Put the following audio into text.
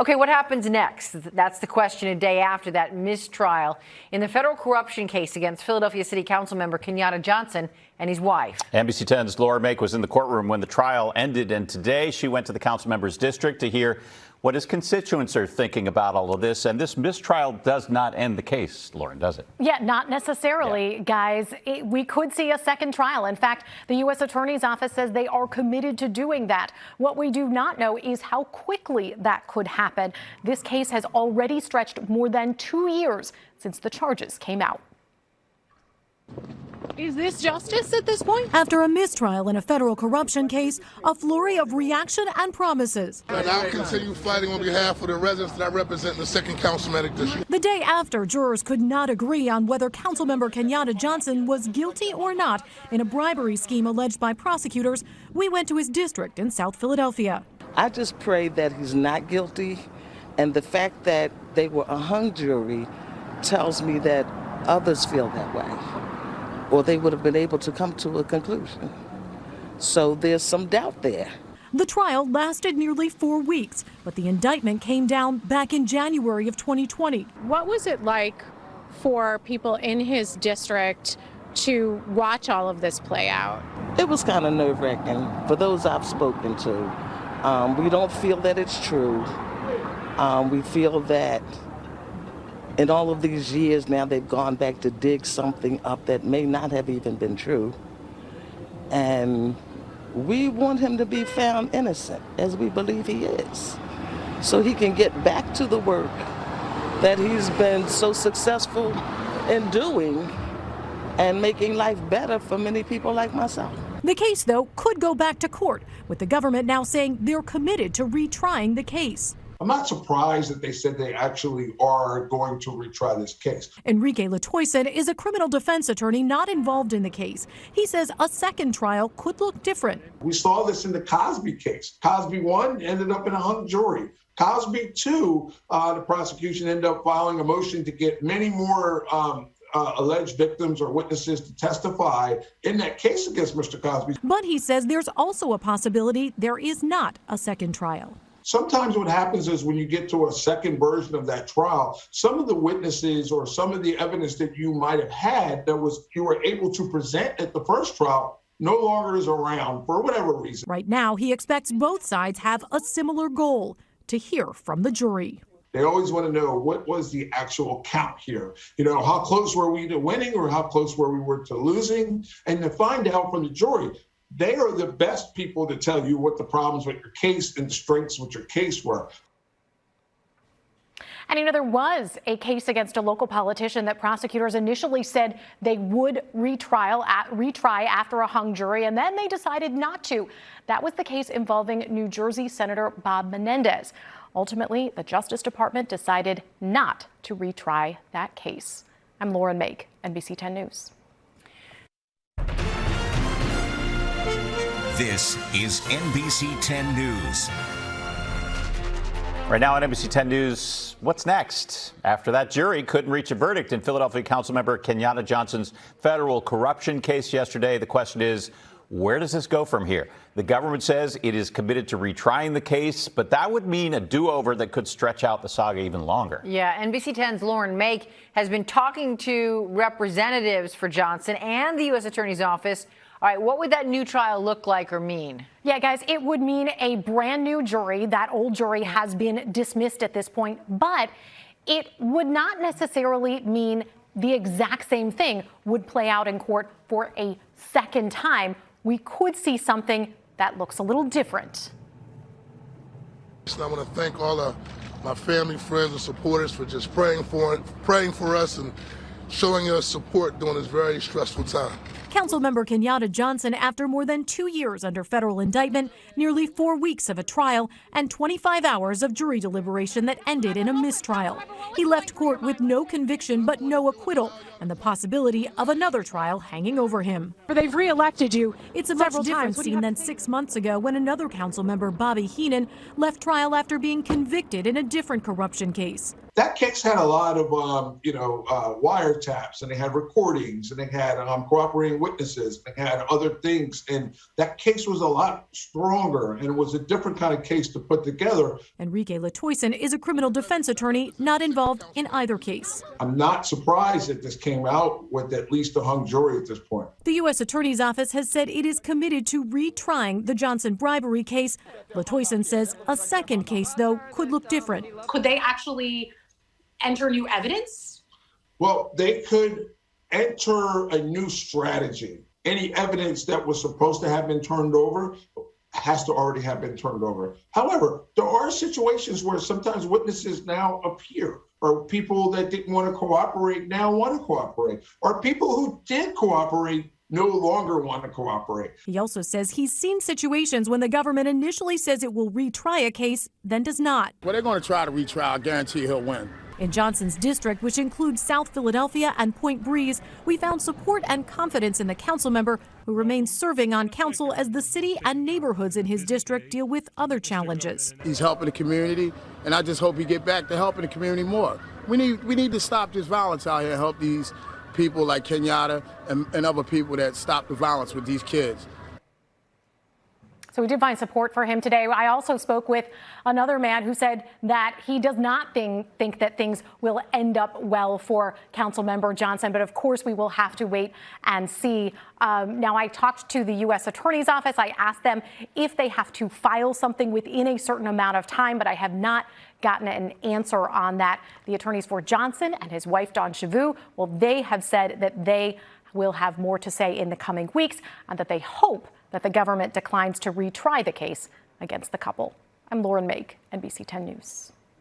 Okay, what happens next? That's the question a day after that mistrial in the federal corruption case against Philadelphia City Council member Kenyatta Johnson and his wife. NBC 10's Laura Make was in the courtroom when the trial ended, and today she went to the council member's district to hear what his constituents are thinking about all of this. And this mistrial does not end the case, Lauren, does it? Yeah, not necessarily, guys. We could see a second trial. In fact, the U.S. Attorney's Office says they are committed to doing that. What we do not know is how quickly that could happen. This case has already stretched more than 2 years since the charges came out. Is this justice at this point? After a mistrial in a federal corruption case, a flurry of reaction and promises. And I'll continue fighting on behalf of the residents that I represent in the 2nd Councilmanic District. The day after, jurors could not agree on whether Councilmember Kenyatta Johnson was guilty or not in a bribery scheme alleged by prosecutors. We went to his district in South Philadelphia. I just pray that he's not guilty, and the fact that they were a hung jury tells me that others feel that way, or they would have been able to come to a conclusion. So there's some doubt there. The trial lasted nearly 4 weeks, but the indictment came down back in January of 2020. What was it like for people in his district to watch all of this play out? It was kind of nerve-wracking for those I've spoken to. We don't feel that it's true. We feel that in all of these years now, they've gone back to dig something up that may not have even been true. And we want him to be found innocent, as we believe he is, so he can get back to the work that he's been so successful in doing and making life better for many people like myself. The case, though, could go back to court, with the government now saying they're committed to retrying the case. I'm not surprised that they said they actually are going to retry this case. Enrique Latoison is a criminal defense attorney not involved in the case. He says a second trial could look different. We saw this in the Cosby case. Cosby 1 ended up in a hung jury. Cosby 2, the prosecution ended up filing a motion to get many more alleged victims or witnesses to testify in that case against Mr. Cosby. But he says there's also a possibility there is not a second trial. Sometimes what happens is when you get to a second version of that trial, some of the witnesses or some of the evidence that you might have had you were able to present at the first trial no longer is around for whatever reason. Right now, he expects both sides have a similar goal: to hear from the jury. They always want to know, what was the actual count here? You know, how close were we to winning or how close were we to losing? And to find out from the jury, they are the best people to tell you what the problems with your case and the strengths with your case were. And you know, there was a case against a local politician that prosecutors initially said they would retry after a hung jury, and then they decided not to. That was the case involving New Jersey Senator Bob Menendez. Ultimately, the Justice Department decided not to retry that case. I'm Lauren Make, NBC 10 News. This is NBC 10 News. Right now on NBC 10 News, what's next? After that jury couldn't reach a verdict in Philadelphia Councilmember Kenyatta Johnson's federal corruption case yesterday, the question is, where does this go from here? The government says it is committed to retrying the case, but that would mean a do-over that could stretch out the saga even longer. Yeah, NBC 10's Lauren Make has been talking to representatives for Johnson and the U.S. Attorney's Office. All right, what would that new trial look like or mean? Yeah, guys, it would mean a brand new jury. That old jury has been dismissed at this point, but it would not necessarily mean the exact same thing would play out in court for a second time. We could see something that looks a little different. I want to thank all of my family, friends, and supporters for just praying for us and showing us support during this very stressful time. Councilmember Kenyatta Johnson, after more than 2 years under federal indictment, nearly 4 weeks of a trial, and 25 hours of jury deliberation that ended in a mistrial. He left court with no conviction but no acquittal, and the possibility of another trial hanging over him. They've reelected you. It's a much different scene than 6 months ago when another council member, Bobby Heenan, left trial after being convicted in a different corruption case. That case had a lot of, wiretaps, and they had recordings, and they had cooperating witnesses, and they had other things. And that case was a lot stronger, and it was a different kind of case to put together. Enrique Latoison is a criminal defense attorney not involved in either case. I'm not surprised that this came out with at least a hung jury at this point. The U.S. Attorney's Office has said it is committed to retrying the Johnson bribery case. Latoison says a second case, though, could look different. Could they actually enter new evidence? Well, they could enter a new strategy. Any evidence that was supposed to have been turned over has to already have been turned over. However, there are situations where sometimes witnesses now appear, or people that didn't want to cooperate now want to cooperate, or people who did cooperate no longer want to cooperate. He also says he's seen situations when the government initially says it will retry a case, then does not. Well, they're going to try to retry. I guarantee he'll win. In Johnson's district, which includes South Philadelphia and Point Breeze, we found support and confidence in the council member who remains serving on council as the city and neighborhoods in his district deal with other challenges. He's helping the community, and I just hope he get back to helping the community more. We need to stop this violence out here and help these people like Kenyatta and other people that stop the violence with these kids. So we did find support for him today. I also spoke with another man who said that he does not think that things will end up well for Councilmember Johnson. But of course, we will have to wait and see. Now, I talked to the U.S. Attorney's Office. I asked them if they have to file something within a certain amount of time, but I have not gotten an answer on that. The attorneys for Johnson and his wife, Dawn Chavou, well, they have said that they will have more to say in the coming weeks and that they hope that the government declines to retry the case against the couple. I'm Lauren Make, NBC 10 News.